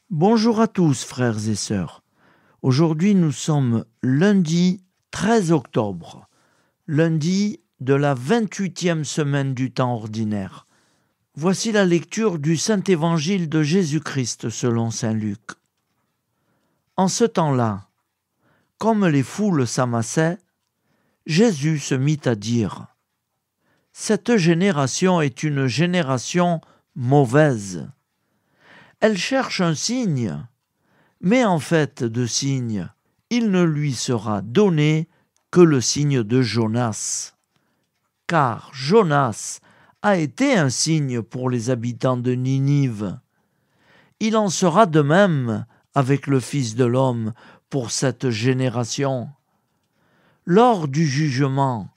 Bonjour à tous, frères et sœurs. Aujourd'hui, nous sommes lundi 13 octobre, lundi de la 28e semaine du temps ordinaire. Voici la lecture du Saint-Évangile de Jésus-Christ selon saint Luc. En ce temps-là, comme les foules s'amassaient, Jésus se mit à dire : « Cette génération est une génération mauvaise. Elle cherche un signe, mais en fait de signe, il ne lui sera donné que le signe de Jonas. Car Jonas a été un signe pour les habitants de Ninive. Il en sera de même avec le Fils de l'homme pour cette génération. Lors du jugement,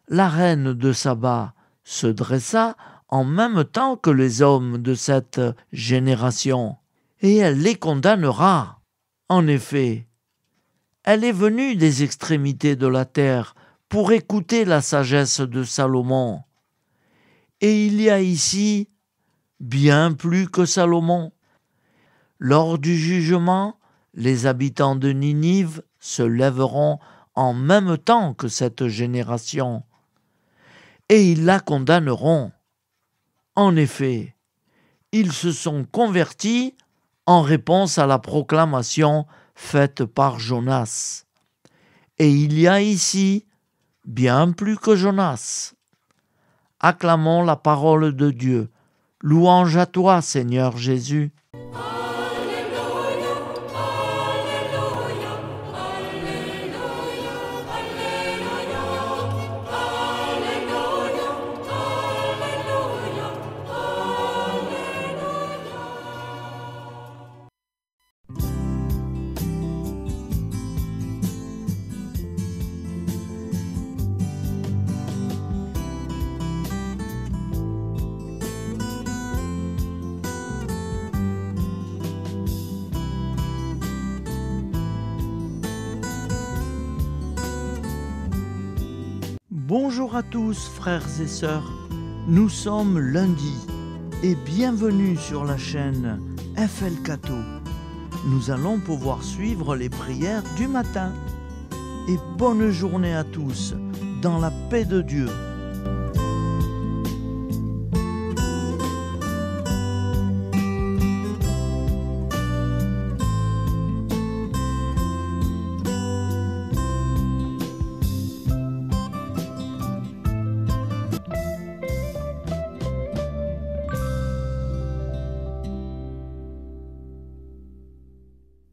la reine de Saba se dressa en même temps que les hommes de cette génération, et elle les condamnera. En effet, elle est venue des extrémités de la terre pour écouter la sagesse de Salomon. Et il y a ici bien plus que Salomon. Lors du jugement, les habitants de Ninive se lèveront en même temps que cette génération, et ils la condamneront. En effet, ils se sont convertis en réponse à la proclamation faite par Jonas. Et il y a ici bien plus que Jonas. Acclamons la parole de Dieu. Louange à toi, Seigneur Jésus. Bonjour à tous, frères et sœurs. Nous sommes lundi et bienvenue sur la chaîne FL Cato. Nous allons pouvoir suivre les prières du matin. Et bonne journée à tous, dans la paix de Dieu.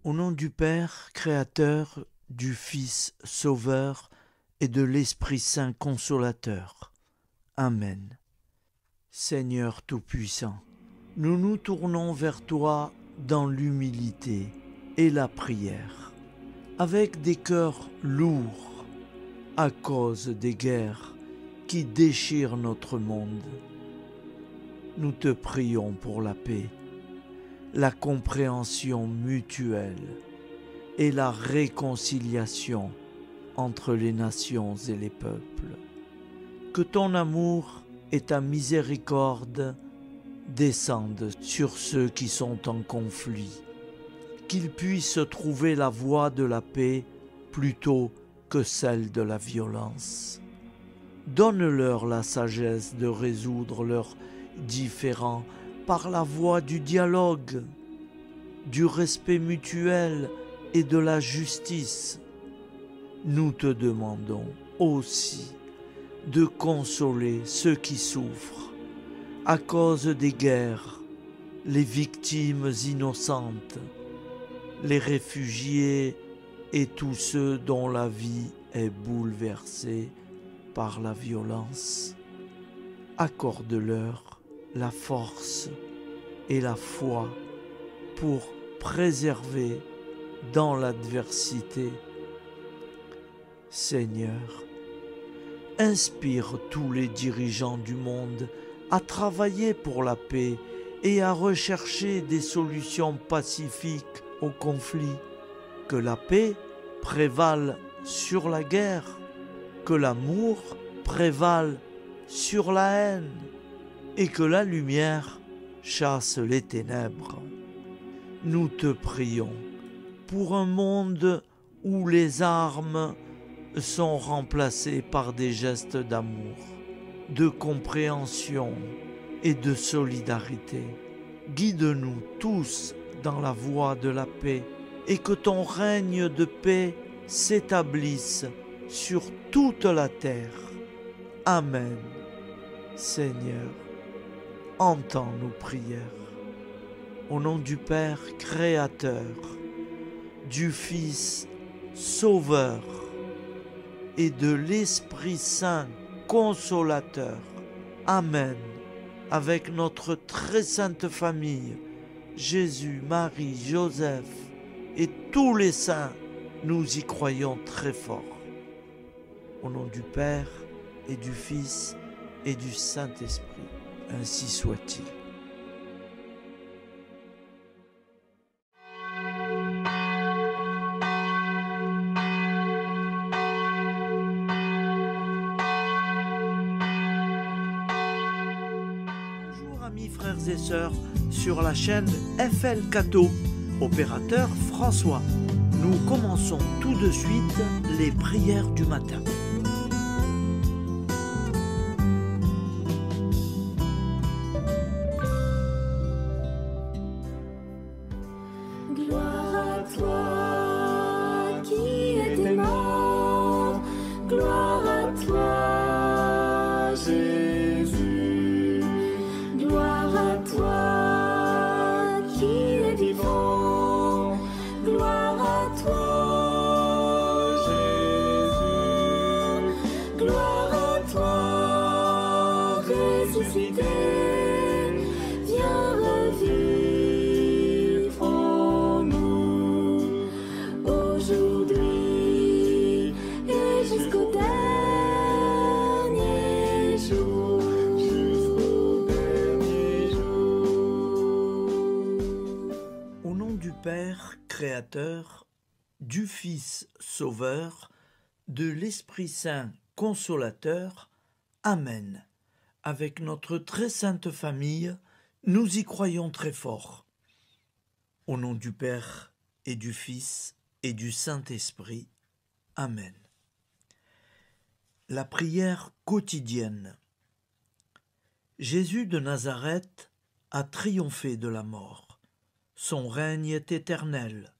Au nom du Père, Créateur, du Fils, Sauveur, et de l'Esprit Saint Consolateur. Amen. Seigneur Tout-Puissant, nous nous tournons vers toi dans l'humilité et la prière, avec des cœurs lourds à cause des guerres qui déchirent notre monde. Nous te prions pour la paix, la compréhension mutuelle et la réconciliation entre les nations et les peuples. Que ton amour et ta miséricorde descendent sur ceux qui sont en conflit, qu'ils puissent trouver la voie de la paix plutôt que celle de la violence. Donne-leur la sagesse de résoudre leurs différends par la voie du dialogue, du respect mutuel et de la justice. Nous te demandons aussi de consoler ceux qui souffrent à cause des guerres, les victimes innocentes, les réfugiés et tous ceux dont la vie est bouleversée par la violence. Accorde-leur la force et la foi pour préserver dans l'adversité. Seigneur, inspire tous les dirigeants du monde à travailler pour la paix et à rechercher des solutions pacifiques aux conflits. Que la paix prévale sur la guerre, que l'amour prévale sur la haine et que la lumière chasse les ténèbres. nous te prions pour un monde où les armes sont remplacées par des gestes d'amour, de compréhension et de solidarité. Guide-nous tous dans la voie de la paix et que ton règne de paix s'établisse sur toute la terre. Amen. Seigneur, entends nos prières. Au nom du Père Créateur, du Fils Sauveur et de l'Esprit Saint Consolateur. Amen. Avec notre très sainte famille, Jésus, Marie, Joseph et tous les saints, nous y croyons très fort. Au nom du Père et du Fils et du Saint-Esprit, ainsi soit-il. Bonjour amis frères et sœurs sur la chaîne FL Cato, opérateur François. Nous commençons tout de suite les prières du matin. Gloire à toi qui étais mort, gloire à toi Jésus, gloire à toi qui es vivant, gloire à toi Jésus, gloire à toi ressuscité, viens revivre en nous aujourd'hui et jusqu'au dernier jour. Au nom du Père Créateur, du Fils Sauveur, de l'Esprit Saint Consolateur. Amen. Avec notre très sainte famille, nous y croyons très fort. Au nom du Père et du Fils et du Saint-Esprit. Amen. La prière quotidienne. Jésus de Nazareth a triomphé de la mort. Son règne est éternel.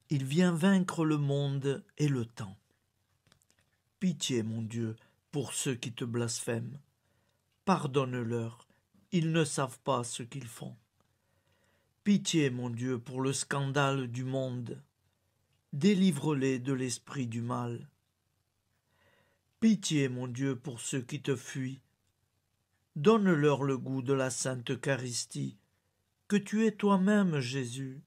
Il vient vaincre le monde et le temps. Pitié, mon Dieu, pour ceux qui te blasphèment. Pardonne-leur, ils ne savent pas ce qu'ils font. Pitié, mon Dieu, pour le scandale du monde. Délivre-les de l'esprit du mal. Pitié, mon Dieu, pour ceux qui te fuient. Donne-leur le goût de la Sainte Eucharistie, que tu es toi-même, Jésus.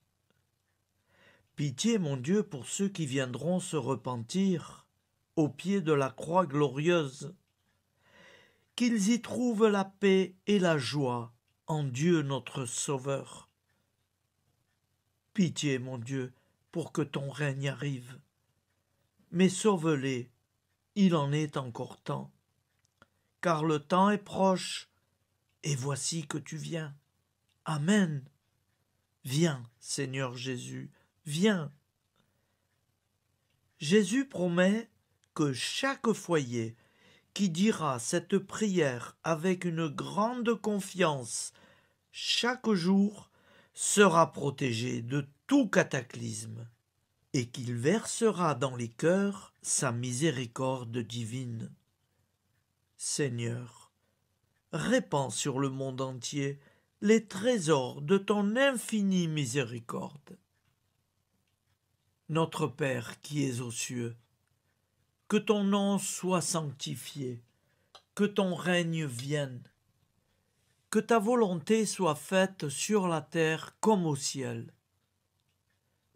Pitié, mon Dieu, pour ceux qui viendront se repentir au pied de la croix glorieuse, qu'ils y trouvent la paix et la joie en Dieu notre Sauveur. Pitié, mon Dieu, pour que ton règne arrive. Mais sauve-les, il en est encore temps, car le temps est proche, et voici que tu viens. Amen. Viens, Seigneur Jésus, viens. Jésus promet que chaque foyer qui dira cette prière avec une grande confiance chaque jour sera protégé de tout cataclysme et qu'il versera dans les cœurs sa miséricorde divine. Seigneur, répands sur le monde entier les trésors de ton infinie miséricorde. Notre Père qui es aux cieux, que ton nom soit sanctifié, que ton règne vienne, que ta volonté soit faite sur la terre comme au ciel.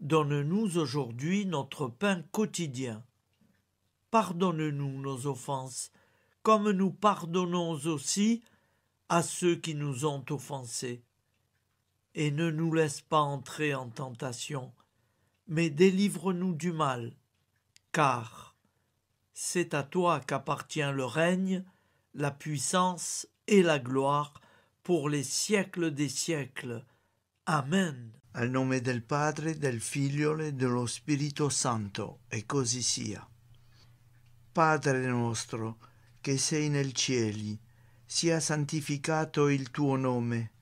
Donne-nous aujourd'hui notre pain quotidien. Pardonne-nous nos offenses, comme nous pardonnons aussi à ceux qui nous ont offensés. Et ne nous laisse pas entrer en tentation, mais délivre-nous du mal, car c'est à toi qu'appartient le règne, la puissance et la gloire pour les siècles des siècles. Amen. Al nome del Padre, del Figlio e dello Spirito Santo, e così sia. Padre nostro, che sei nel cieli, sia santificato il tuo nome,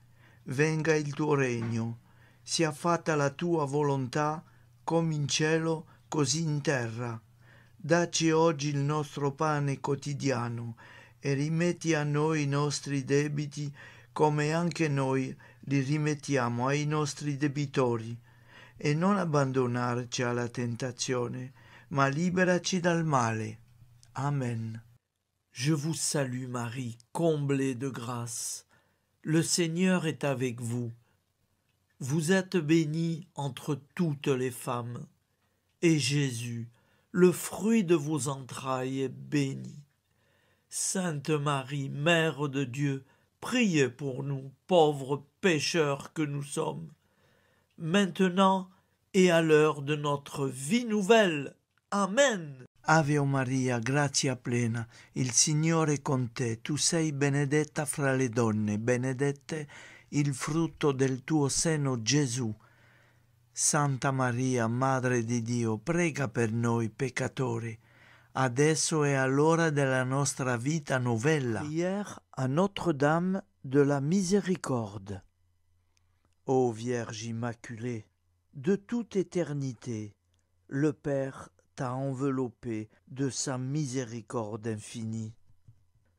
venga il tuo regno, sia fatta la tua volontà, come in cielo, così in terra. Dacci oggi il nostro pane quotidiano e rimetti a noi i nostri debiti, come anche noi li rimettiamo ai nostri debitori, e non abbandonarci alla tentazione, ma liberaci dal male. Amen. Je vous salue Marie, comblée de grâce. Le Seigneur est avec vous. Vous êtes bénie entre toutes les femmes, et Jésus, le fruit de vos entrailles, est béni. Sainte Marie, Mère de Dieu, priez pour nous, pauvres pécheurs que nous sommes, maintenant et à l'heure de notre vie nouvelle. Amen. Ave Maria, grazia plena, il Signore è con te, tu sei benedetta fra le donne, benedetto il frutto del tuo seno, Gesù. Santa Maria, Madre di Dio, prega per noi peccatori, adesso e all'ora della nostra vita novella. Prière à Notre-Dame de la Miséricorde. Ô Vierge Immaculée, de toute éternité, le Père t'a enveloppé de sa miséricorde infinie.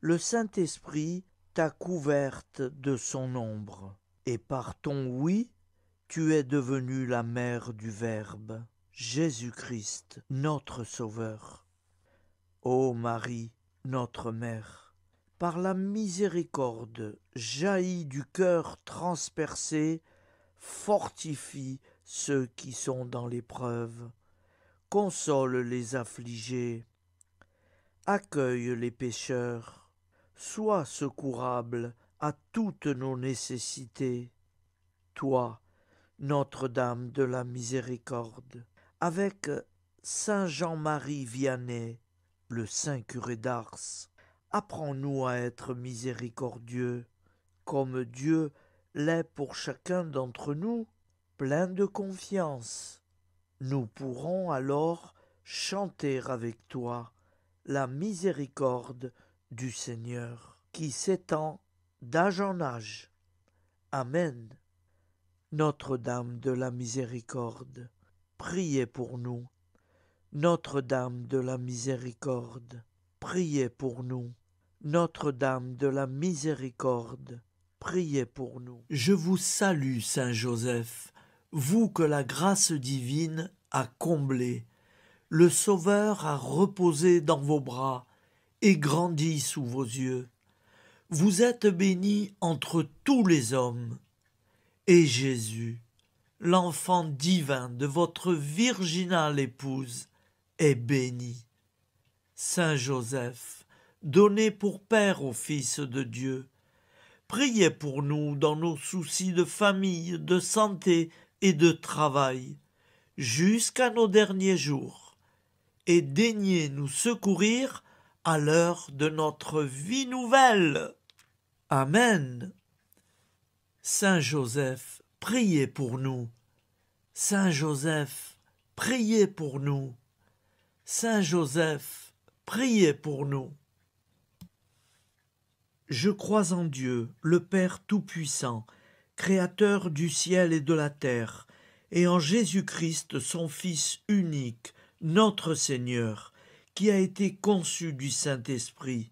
Le Saint-Esprit t'a couverte de son ombre, et par ton oui, tu es devenue la mère du Verbe, Jésus-Christ, notre Sauveur. Ô Marie, notre Mère, par la miséricorde jaillie du cœur transpercé, fortifie ceux qui sont dans l'épreuve, console les affligés, accueille les pécheurs, sois secourable à toutes nos nécessités. Toi, Notre-Dame de la Miséricorde, avec Saint Jean-Marie Vianney, le Saint curé d'Ars, apprends-nous à être miséricordieux, comme Dieu l'est pour chacun d'entre nous, plein de confiance. Nous pourrons alors chanter avec toi la miséricorde du Seigneur, qui s'étend d'âge en âge. Amen. Notre-Dame de la Miséricorde, priez pour nous. Notre-Dame de la Miséricorde, priez pour nous. Notre-Dame de la Miséricorde, priez pour nous. Je vous salue, Saint Joseph, vous que la grâce divine a comblé. Le Sauveur a reposé dans vos bras et grandi sous vos yeux. Vous êtes béni entre tous les hommes. Et Jésus, l'enfant divin de votre virginale épouse, est béni. Saint Joseph, donné pour Père au Fils de Dieu, priez pour nous dans nos soucis de famille, de santé et de travail, jusqu'à nos derniers jours, et daignez nous secourir à l'heure de notre vie nouvelle. Amen. Saint Joseph, priez pour nous. Saint Joseph, priez pour nous. Saint Joseph, priez pour nous. Je crois en Dieu, le Père Tout-Puissant, Créateur du ciel et de la terre, et en Jésus-Christ, son Fils unique, notre Seigneur, qui a été conçu du Saint-Esprit,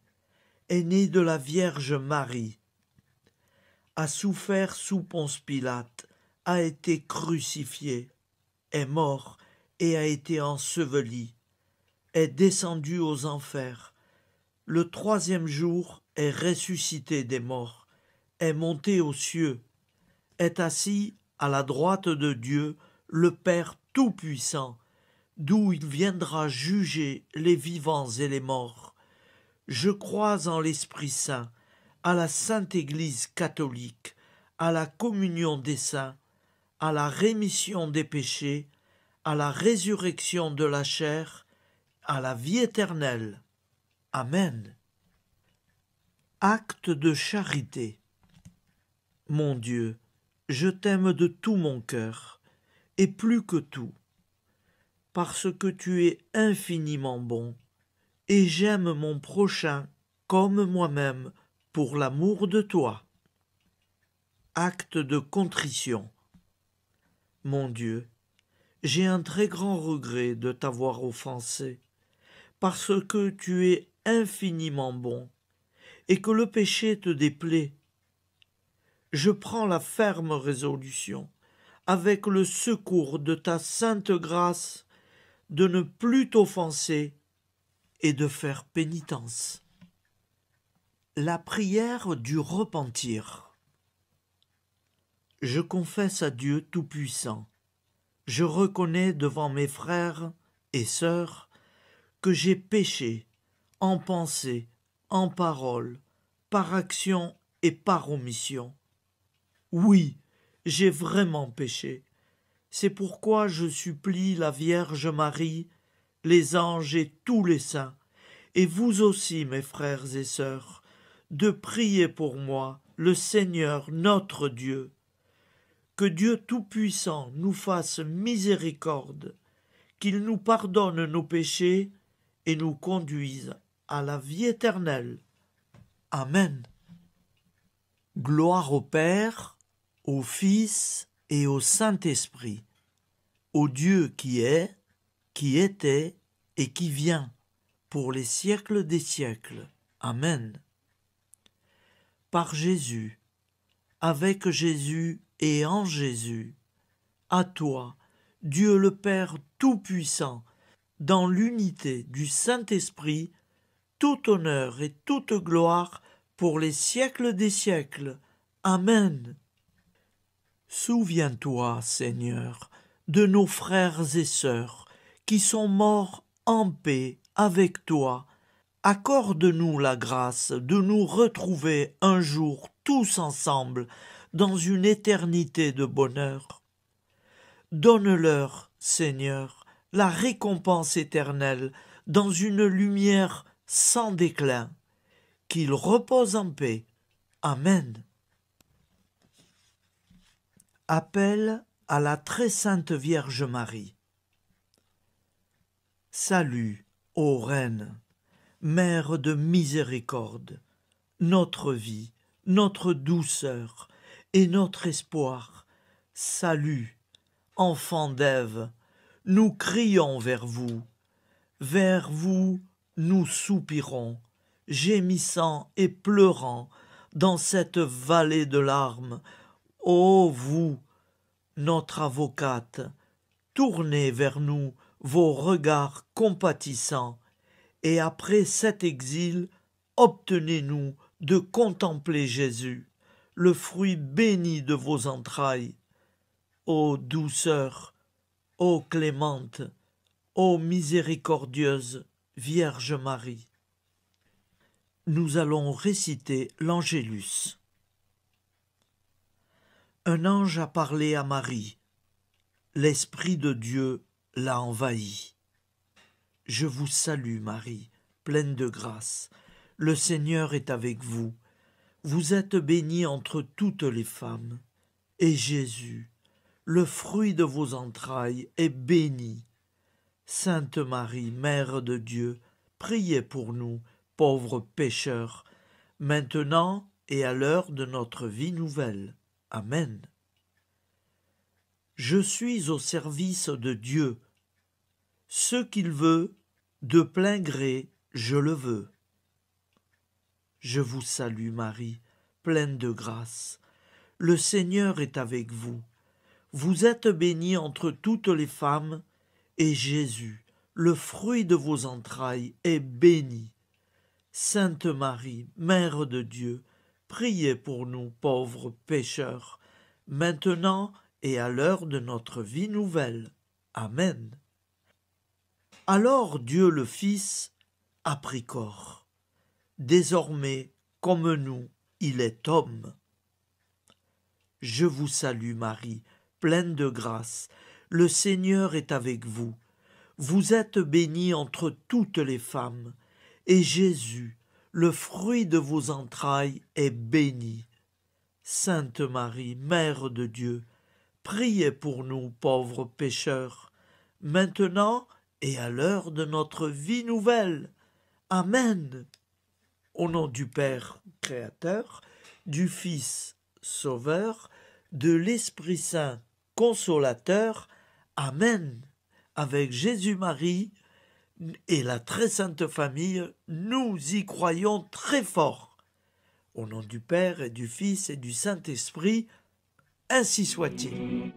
est né de la Vierge Marie, a souffert sous Ponce Pilate, a été crucifié, est mort et a été enseveli, est descendu aux enfers, le troisième jour est ressuscité des morts, est monté aux cieux, est assis à la droite de Dieu, le Père Tout-Puissant, d'où il viendra juger les vivants et les morts. Je crois en l'Esprit Saint, à la Sainte Église catholique, à la communion des saints, à la rémission des péchés, à la résurrection de la chair, à la vie éternelle. Amen. Acte de charité. Mon Dieu, je t'aime de tout mon cœur, et plus que tout, parce que tu es infiniment bon, et j'aime mon prochain comme moi-même pour l'amour de toi. Acte de contrition. Mon Dieu, j'ai un très grand regret de t'avoir offensé, parce que tu es infiniment bon, et que le péché te déplaît. Je prends la ferme résolution, avec le secours de ta sainte grâce, de ne plus t'offenser et de faire pénitence. La prière du repentir. Je confesse à Dieu Tout-Puissant. Je reconnais devant mes frères et sœurs que j'ai péché en pensée, en parole, par action et par omission. Oui, j'ai vraiment péché. C'est pourquoi je supplie la Vierge Marie, les anges et tous les saints, et vous aussi, mes frères et sœurs, de prier pour moi, le Seigneur notre Dieu. Que Dieu Tout-Puissant nous fasse miséricorde, qu'il nous pardonne nos péchés et nous conduise à la vie éternelle. Amen. Gloire au Père, au Fils et au Saint-Esprit, au Dieu qui est, qui était et qui vient, pour les siècles des siècles. Amen. Par Jésus, avec Jésus et en Jésus, à toi, Dieu le Père Tout-Puissant, dans l'unité du Saint-Esprit, tout honneur et toute gloire pour les siècles des siècles. Amen. Souviens-toi, Seigneur, de nos frères et sœurs qui sont morts en paix avec toi. Accorde-nous la grâce de nous retrouver un jour tous ensemble dans une éternité de bonheur. Donne-leur, Seigneur, la récompense éternelle dans une lumière sans déclin. Qu'ils reposent en paix. Amen. Appel à la très sainte Vierge Marie. Salut, ô Reine, Mère de miséricorde, notre vie, notre douceur et notre espoir. Salut, enfant d'Ève, nous crions vers vous. Vers vous, nous soupirons, gémissant et pleurant dans cette vallée de larmes. Ô vous, notre avocate, tournez vers nous vos regards compatissants, et après cet exil, obtenez-nous de contempler Jésus, le fruit béni de vos entrailles. Ô douceur, ô clémente, ô miséricordieuse Vierge Marie. Nous allons réciter l'Angélus. Un ange a parlé à Marie. L'Esprit de Dieu l'a envahie. Je vous salue, Marie, pleine de grâce. Le Seigneur est avec vous. Vous êtes bénie entre toutes les femmes. Et Jésus, le fruit de vos entrailles, est béni. Sainte Marie, Mère de Dieu, priez pour nous, pauvres pécheurs, maintenant et à l'heure de notre vie nouvelle. Amen. Je suis au service de Dieu. Ce qu'il veut, de plein gré, je le veux. Je vous salue, Marie, pleine de grâce. Le Seigneur est avec vous. Vous êtes bénie entre toutes les femmes, et Jésus, le fruit de vos entrailles, est béni. Sainte Marie, Mère de Dieu, priez pour nous pauvres pécheurs, maintenant et à l'heure de notre vie nouvelle. Amen. Alors Dieu le Fils a pris corps. Désormais, comme nous, il est homme. Je vous salue Marie, pleine de grâce. Le Seigneur est avec vous. Vous êtes bénie entre toutes les femmes, et Jésus, le fruit de vos entrailles, est béni. Sainte Marie, Mère de Dieu, priez pour nous, pauvres pécheurs, maintenant et à l'heure de notre vie nouvelle. Amen. Au nom du Père Créateur, du Fils Sauveur, de l'Esprit Saint Consolateur. Amen. Avec Jésus-Marie et la très sainte famille, nous y croyons très fort. Au nom du Père et du Fils et du Saint-Esprit, ainsi soit-il.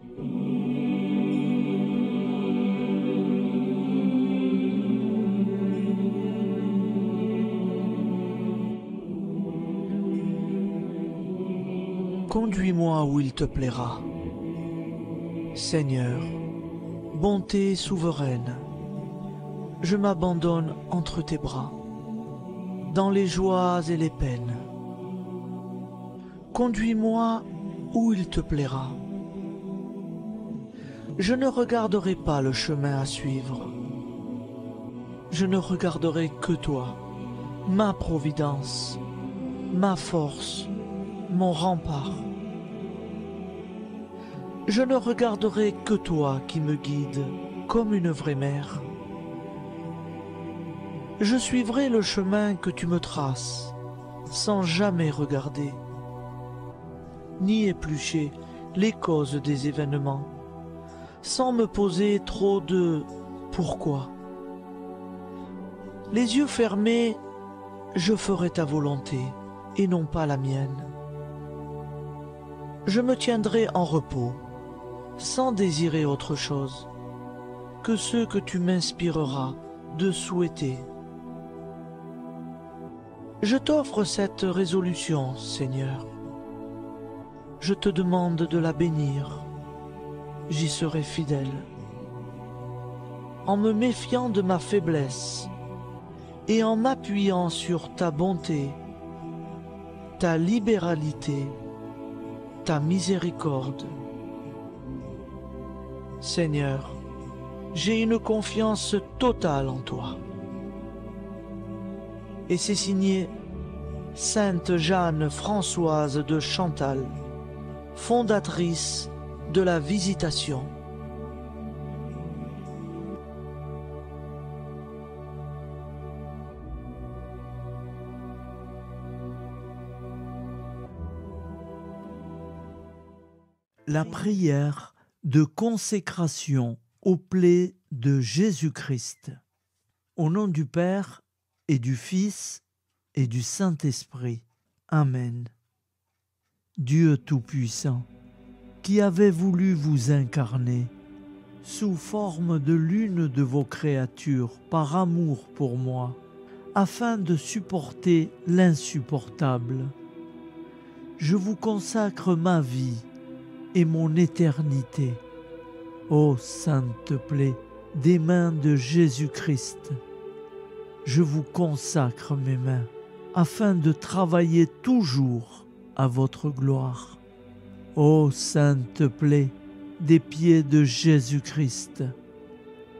Conduis-moi où il te plaira. Seigneur, bonté souveraine, je m'abandonne entre tes bras, dans les joies et les peines. Conduis-moi où il te plaira. Je ne regarderai pas le chemin à suivre. Je ne regarderai que toi, ma providence, ma force, mon rempart. Je ne regarderai que toi qui me guides comme une vraie mère. Je suivrai le chemin que tu me traces, sans jamais regarder, ni éplucher les causes des événements, sans me poser trop de « pourquoi ». Les yeux fermés, je ferai ta volonté et non pas la mienne. Je me tiendrai en repos, sans désirer autre chose que ce que tu m'inspireras de souhaiter. Je t'offre cette résolution, Seigneur. Je te demande de la bénir. J'y serai fidèle. En me méfiant de ma faiblesse et en m'appuyant sur ta bonté, ta libéralité, ta miséricorde. Seigneur, j'ai une confiance totale en toi. Et c'est signé Sainte Jeanne Françoise de Chantal, fondatrice de la Visitation. La prière de consécration aux plaies de Jésus-Christ. Au nom du Père et du Fils et du Saint-Esprit. Amen. Dieu Tout-Puissant, qui avez voulu vous incarner sous forme de l'une de vos créatures par amour pour moi, afin de supporter l'insupportable, je vous consacre ma vie et mon éternité. Ô sainte plaie des mains de Jésus-Christ, je vous consacre mes mains, afin de travailler toujours à votre gloire. Ô sainte plaie des pieds de Jésus-Christ,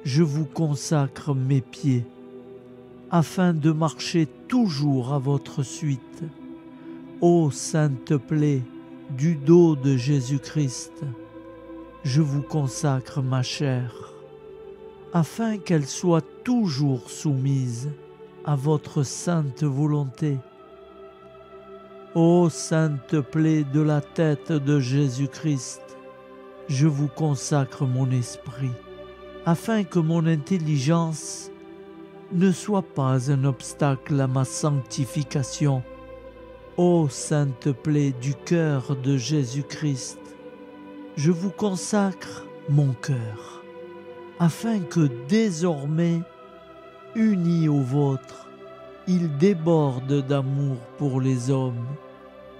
je vous consacre mes pieds, afin de marcher toujours à votre suite. Ô sainte plaie du dos de Jésus-Christ, je vous consacre ma chair, afin qu'elle soit toujours soumise à votre sainte volonté. Ô sainte plaie de la tête de Jésus-Christ, je vous consacre mon esprit, afin que mon intelligence ne soit pas un obstacle à ma sanctification. Ô sainte plaie du cœur de Jésus-Christ, je vous consacre mon cœur, afin que désormais, uni au vôtre, il déborde d'amour pour les hommes,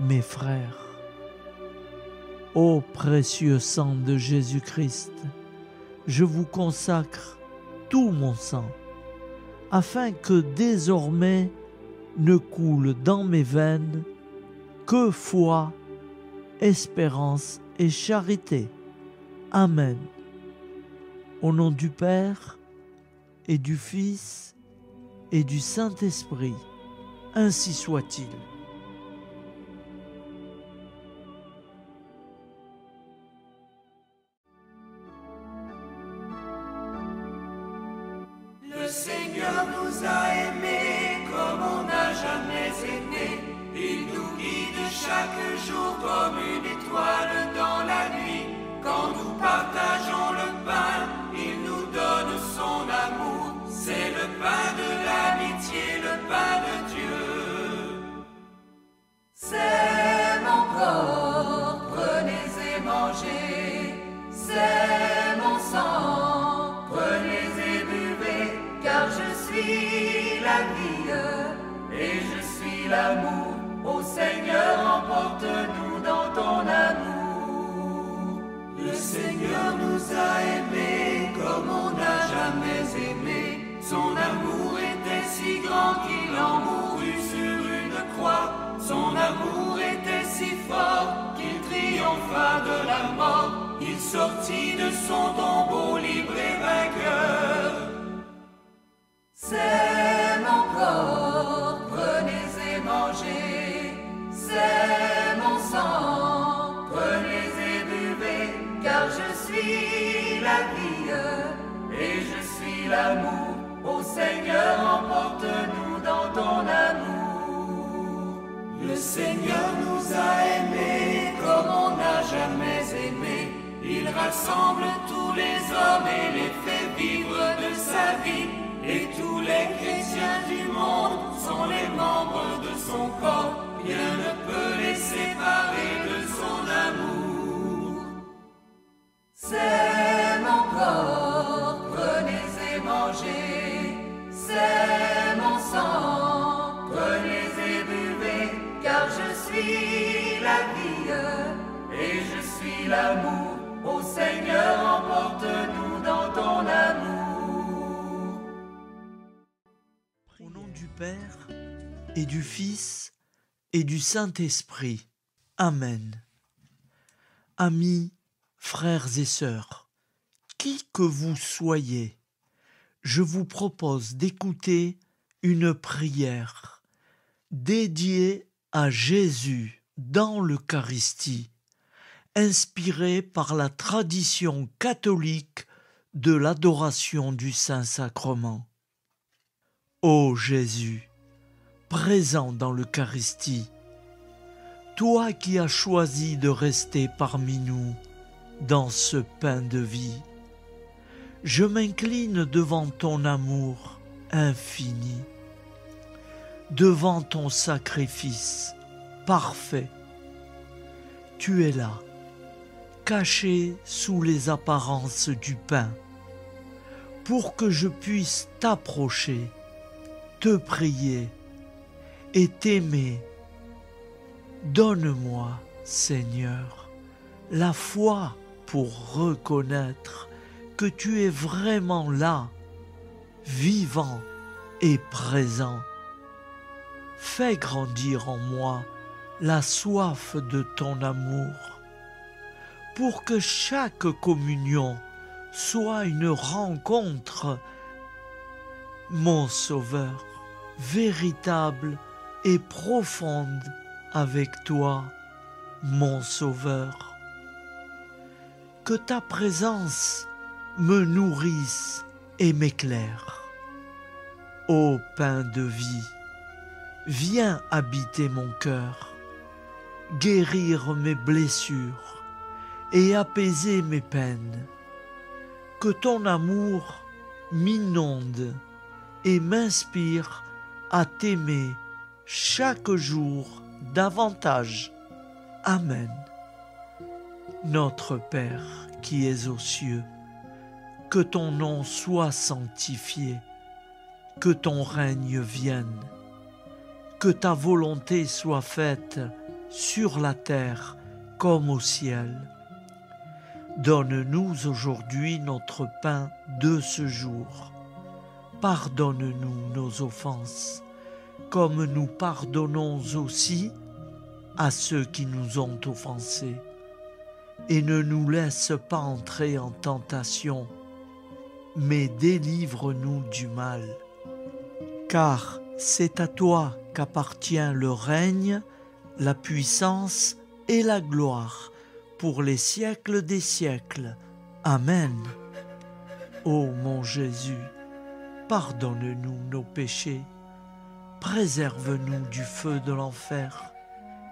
mes frères. Ô précieux sang de Jésus-Christ, je vous consacre tout mon sang, afin que désormais ne coule dans mes veines que foi, espérance et charité. Amen. Au nom du Père et du Fils et du Saint-Esprit, ainsi soit-il. Seigneur nous a aimés comme on n'a jamais aimé. Il nous guide chaque jour comme une étoile dans la nuit. Quand nous partageons le pain, il nous donne son amour. C'est le pain de l'amitié, le pain de Dieu. C'est mon corps, prenez et mangez. C'est mon sang, prenez et buvez. Car je suis la vie et je suis l'amour. Ô Seigneur, emporte-nous dans ton amour. Le Seigneur nous a aimés comme on n'a jamais aimé. Son amour était si grand qu'il en mourut sur une croix. Son amour était si fort qu'il triompha de la mort. Il sortit de son tombeau libre et vainqueur. C'est mon corps, prenez et mangez. C'est mon sang, prenez et buvez. Car je suis la vie et je suis l'amour. Ô Seigneur, emporte-nous dans ton amour. Le Seigneur nous a aimés comme on n'a jamais aimé. Il rassemble tous les hommes et les fait vivre de sa vie. Et tous les chrétiens du monde sont les membres de son corps. Rien ne peut les séparer de son amour. C'est mon corps, prenez et mangez. C'est mon sang, prenez et buvez. Car je suis la vie et je suis l'amour. Ô Seigneur, emporte-nous dans ton amour. Au nom du Père et du Fils et du Saint-Esprit. Amen. Amis, frères et sœurs, qui que vous soyez, je vous propose d'écouter une prière dédiée à Jésus dans l'Eucharistie, inspirée par la tradition catholique de l'adoration du Saint-Sacrement. Ô Jésus, présent dans l'Eucharistie, toi qui as choisi de rester parmi nous dans ce pain de vie, je m'incline devant ton amour infini, devant ton sacrifice parfait. Tu es là, caché sous les apparences du pain, pour que je puisse t'approcher, te prier et t'aimer. Donne-moi, Seigneur, la foi pour reconnaître que tu es vraiment là, vivant et présent. Fais grandir en moi la soif de ton amour, pour que chaque communion soit une rencontre, mon Sauveur, véritable et profonde avec toi, mon Sauveur. Que ta présence me nourrisse et m'éclaire. Ô pain de vie, viens habiter mon cœur, guérir mes blessures et apaiser mes peines. Que ton amour m'inonde et m'inspire à t'aimer chaque jour davantage. Amen. Notre Père qui es aux cieux, que ton nom soit sanctifié, que ton règne vienne, que ta volonté soit faite sur la terre comme au ciel. Donne-nous aujourd'hui notre pain de ce jour. Pardonne-nous nos offenses, comme nous pardonnons aussi à ceux qui nous ont offensés. Et ne nous laisse pas entrer en tentation, mais délivre-nous du mal. Car c'est à toi qu'appartient le règne, la puissance et la gloire pour les siècles des siècles. Amen. Ô mon Jésus, pardonne-nous nos péchés, préserve-nous du feu de l'enfer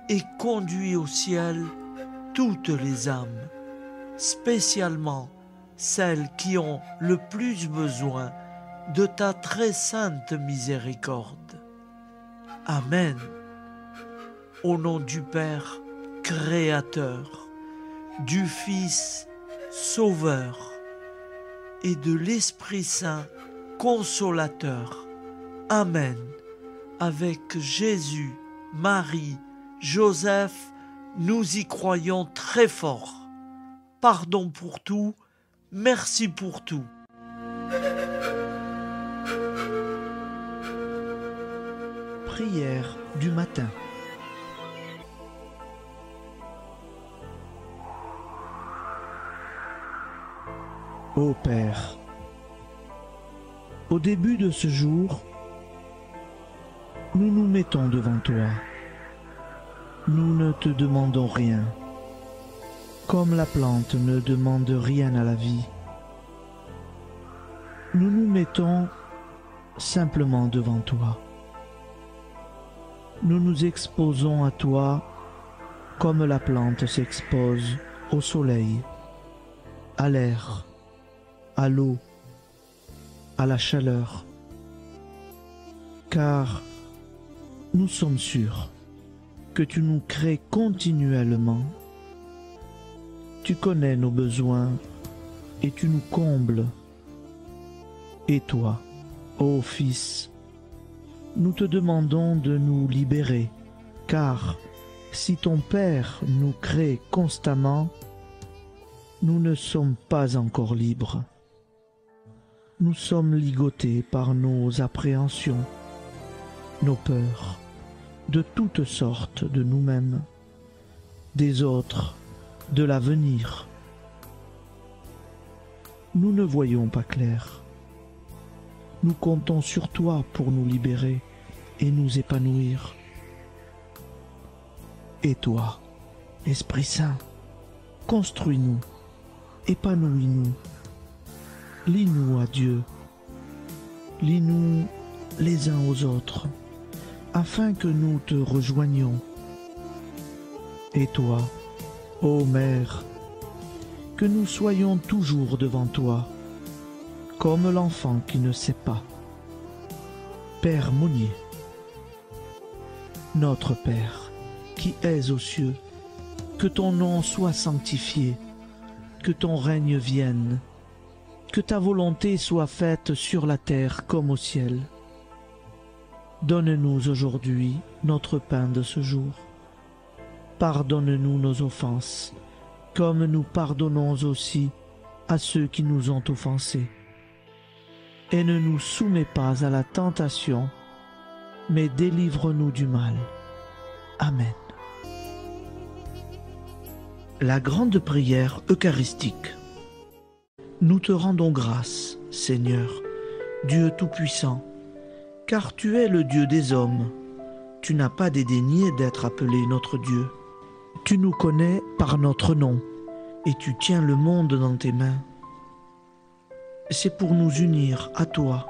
et conduis au ciel toutes les âmes, spécialement celles qui ont le plus besoin de ta très sainte miséricorde. Amen. Au nom du Père Créateur, du Fils Sauveur et de l'Esprit Saint Consolateur. Amen. Avec Jésus, Marie, Joseph, nous y croyons très fort. Pardon pour tout, merci pour tout. Prière du matin. Ô Père, au début de ce jour, nous nous mettons devant toi. Nous ne te demandons rien, comme la plante ne demande rien à la vie. Nous nous mettons simplement devant toi. Nous nous exposons à toi comme la plante s'expose au soleil, à l'air, à l'eau, à la chaleur, car nous sommes sûrs que tu nous crées continuellement. Tu connais nos besoins et tu nous combles. Et toi, ô Fils, nous te demandons de nous libérer, car si ton Père nous crée constamment, nous ne sommes pas encore libres. Nous sommes ligotés par nos appréhensions, nos peurs, de toutes sortes de nous-mêmes, des autres, de l'avenir. Nous ne voyons pas clair. Nous comptons sur toi pour nous libérer et nous épanouir. Et toi, Esprit Saint, construis-nous, épanouis-nous, lie-nous à Dieu, lie-nous les uns aux autres, afin que nous te rejoignions. Et toi, ô Mère, que nous soyons toujours devant toi, comme l'enfant qui ne sait pas. Père Monnier, notre Père, qui es aux cieux, que ton nom soit sanctifié, que ton règne vienne, que ta volonté soit faite sur la terre comme au ciel. Donne-nous aujourd'hui notre pain de ce jour. Pardonne-nous nos offenses, comme nous pardonnons aussi à ceux qui nous ont offensés. Et ne nous soumets pas à la tentation, mais délivre-nous du mal. Amen. La grande prière eucharistique. Nous te rendons grâce, Seigneur, Dieu Tout-Puissant, car tu es le Dieu des hommes. Tu n'as pas dédaigné d'être appelé notre Dieu. Tu nous connais par notre nom, et tu tiens le monde dans tes mains. C'est pour nous unir à toi,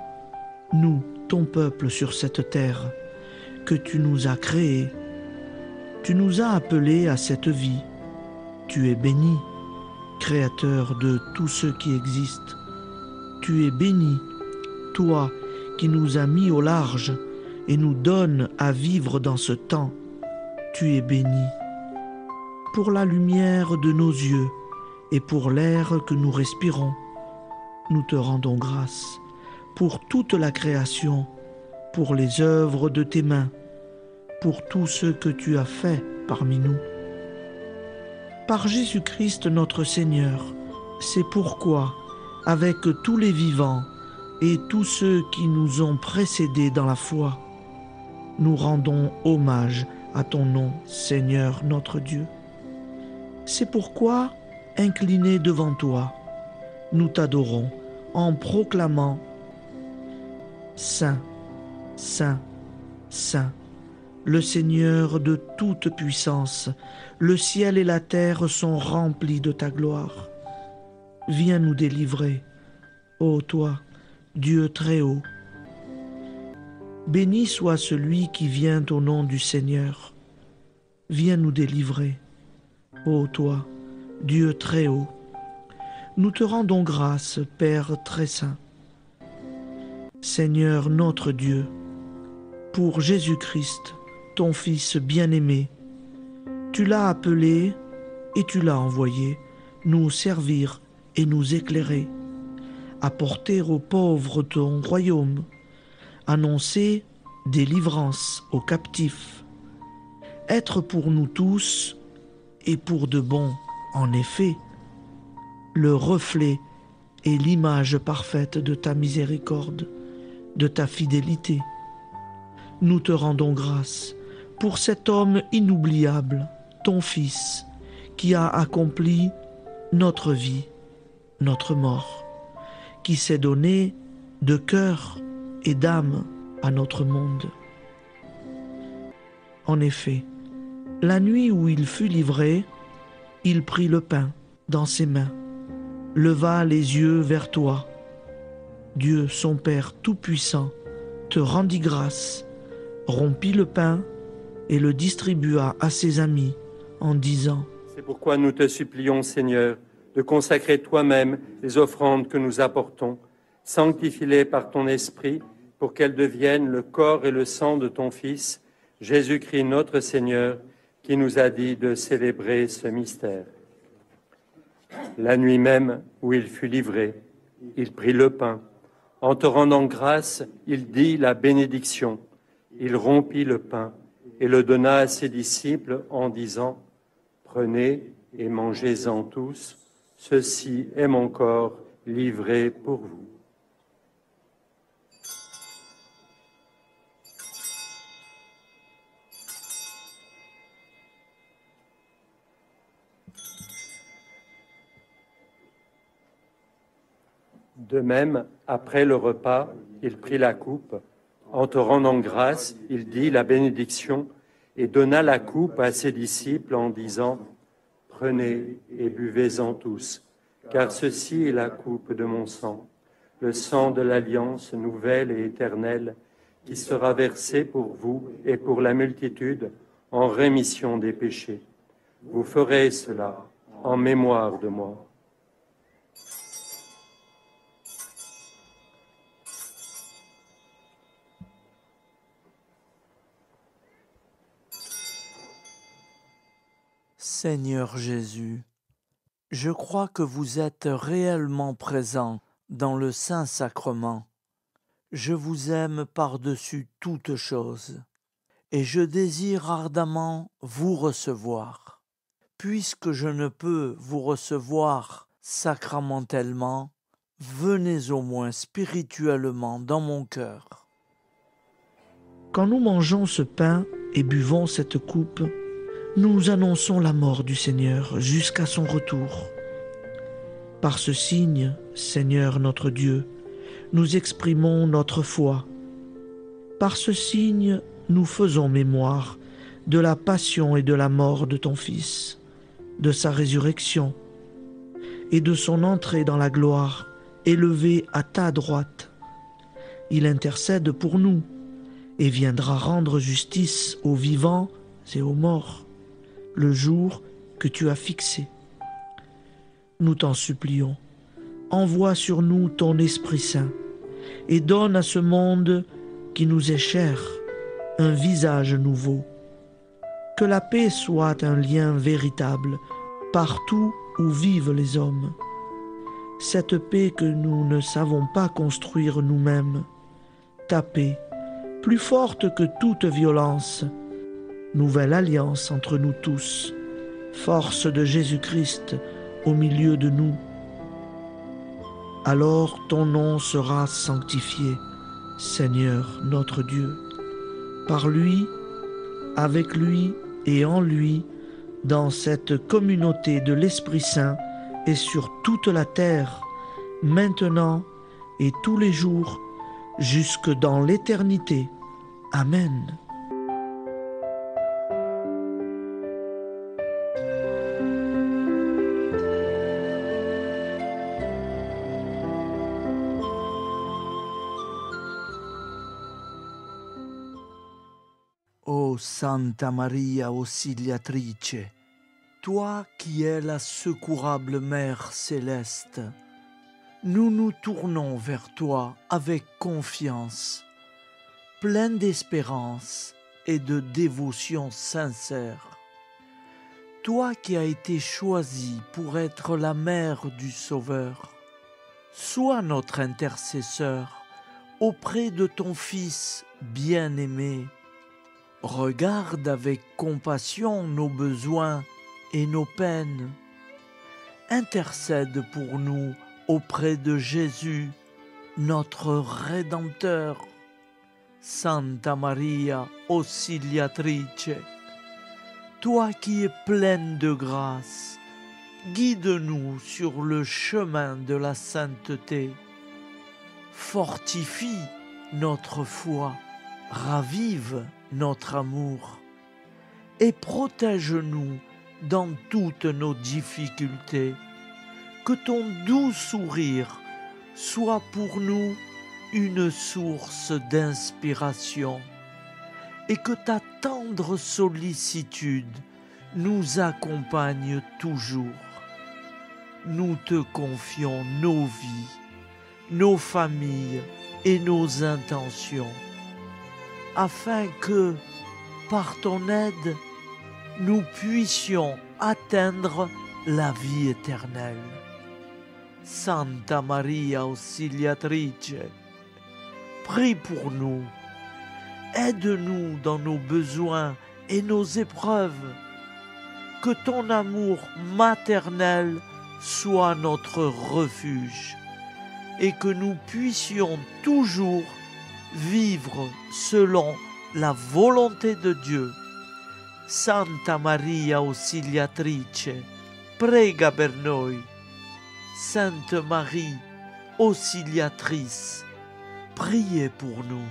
nous, ton peuple sur cette terre, que tu nous as créés. Tu nous as appelés à cette vie. Tu es béni, Créateur de tout ce qui existe. Tu es béni, toi qui nous as mis au large et nous donnes à vivre dans ce temps. Tu es béni. Pour la lumière de nos yeux et pour l'air que nous respirons, nous te rendons grâce. Pour toute la création, pour les œuvres de tes mains, pour tout ce que tu as fait parmi nous. Par Jésus-Christ notre Seigneur, c'est pourquoi, avec tous les vivants et tous ceux qui nous ont précédés dans la foi, nous rendons hommage à ton nom, Seigneur notre Dieu. C'est pourquoi, inclinés devant toi, nous t'adorons en proclamant « Saint, Saint, Saint ». Le Seigneur de toute puissance, le ciel et la terre sont remplis de ta gloire. Viens nous délivrer, ô toi, Dieu très haut, Béni soit celui qui vient au nom du Seigneur. Viens nous délivrer. Ô toi, Dieu très haut, nous te rendons grâce, Père très saint. Seigneur notre Dieu, pour Jésus-Christ, ton Fils bien-aimé, tu l'as appelé et tu l'as envoyé nous servir et nous éclairer, apporter aux pauvres ton royaume, annoncer délivrance aux captifs, être pour nous tous et pour de bon, en effet, le reflet et l'image parfaite de ta miséricorde, de ta fidélité. Nous te rendons grâce pour cet homme inoubliable, ton Fils, qui a accompli notre vie, notre mort, qui s'est donné de cœur et d'âme à notre monde. En effet, la nuit où il fut livré, il prit le pain dans ses mains, leva les yeux vers toi. Dieu, son Père Tout-Puissant, te rendit grâce, rompit le pain et le distribua à ses amis en disant : C'est pourquoi nous te supplions, Seigneur, de consacrer toi-même les offrandes que nous apportons, sanctifie-les par ton Esprit, pour qu'elles deviennent le corps et le sang de ton Fils, Jésus-Christ notre Seigneur, qui nous a dit de célébrer ce mystère. La nuit même où il fut livré, il prit le pain. En te rendant grâce, il dit la bénédiction. Il rompit le pain et le donna à ses disciples en disant : Prenez et mangez-en tous, ceci est mon corps livré pour vous. De même, après le repas, il prit la coupe. En te rendant grâce, il dit la bénédiction et donna la coupe à ses disciples en disant : Prenez et buvez-en tous, car ceci est la coupe de mon sang, le sang de l'alliance nouvelle et éternelle, qui sera versé pour vous et pour la multitude en rémission des péchés. Vous ferez cela en mémoire de moi. Seigneur Jésus, je crois que vous êtes réellement présent dans le Saint-Sacrement. Je vous aime par-dessus toute chose et je désire ardemment vous recevoir. Puisque je ne peux vous recevoir sacramentellement, venez au moins spirituellement dans mon cœur. Quand nous mangeons ce pain et buvons cette coupe, nous annonçons la mort du Seigneur jusqu'à son retour. Par ce signe, Seigneur notre Dieu, nous exprimons notre foi. Par ce signe, nous faisons mémoire de la passion et de la mort de ton Fils, de sa résurrection et de son entrée dans la gloire, élevé à ta droite. Il intercède pour nous et viendra rendre justice aux vivants et aux morts, le jour que tu as fixé. Nous t'en supplions, envoie sur nous ton Esprit Saint et donne à ce monde qui nous est cher un visage nouveau. Que la paix soit un lien véritable partout où vivent les hommes. Cette paix que nous ne savons pas construire nous-mêmes. Ta paix, plus forte que toute violence. Nouvelle alliance entre nous tous, force de Jésus-Christ au milieu de nous. Alors ton nom sera sanctifié, Seigneur notre Dieu. Par lui, avec lui et en lui, dans cette communauté de l'Esprit Saint et sur toute la terre, maintenant et tous les jours, jusque dans l'éternité. Amen. Ô Santa Maria Auxiliatrice, toi qui es la secourable Mère céleste, nous nous tournons vers toi avec confiance, plein d'espérance et de dévotion sincère. Toi qui as été choisie pour être la mère du Sauveur, sois notre intercesseur auprès de ton Fils bien-aimé. Regarde avec compassion nos besoins et nos peines. Intercède pour nous auprès de Jésus, notre Rédempteur. Santa Maria Auxiliatrice, toi qui es pleine de grâce, guide-nous sur le chemin de la sainteté. Fortifie notre foi, ravive notre amour et protège-nous dans toutes nos difficultés. Que ton doux sourire soit pour nous une source d'inspiration et que ta tendre sollicitude nous accompagne toujours. Nous te confions nos vies, nos familles et nos intentions, afin que, par ton aide, nous puissions atteindre la vie éternelle. Santa Maria Auxiliatrice, prie pour nous, aide-nous dans nos besoins et nos épreuves, que ton amour maternel soit notre refuge et que nous puissions toujours vivre selon la volonté de Dieu. Santa Maria Auxiliatrice, prega per noi. Sainte Marie, Auxiliatrice, priez pour nous.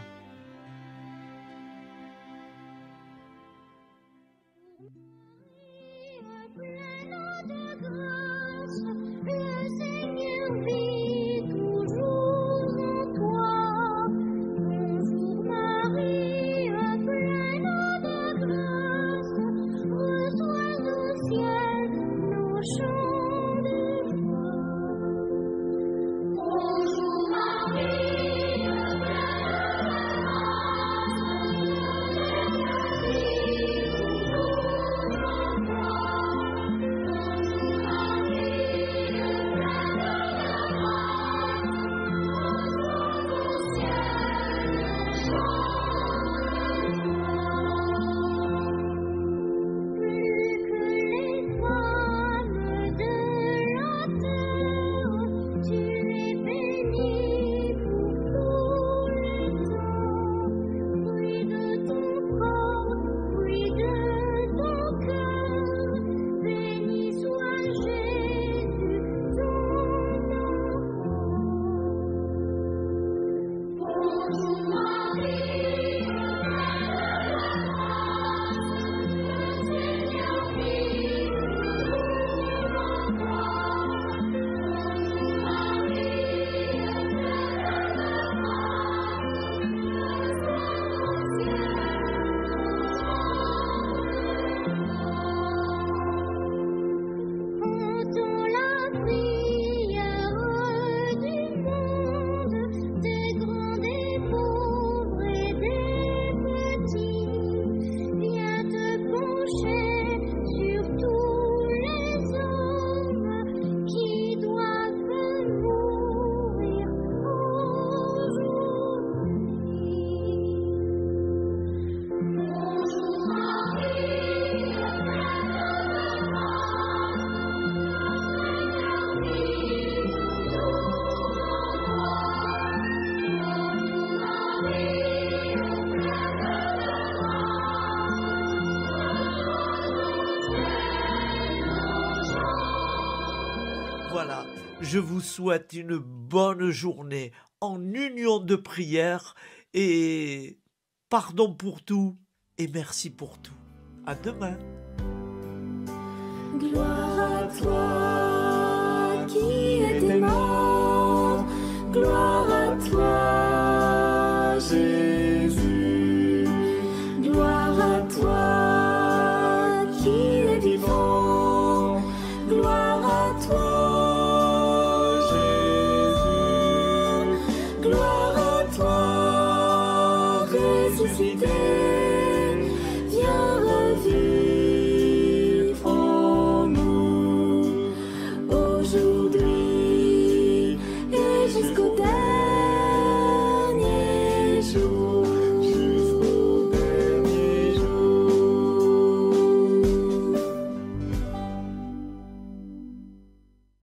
Voilà, je vous souhaite une bonne journée en union de prière et pardon pour tout et merci pour tout. À demain. Gloire à toi qui étais mort, gloire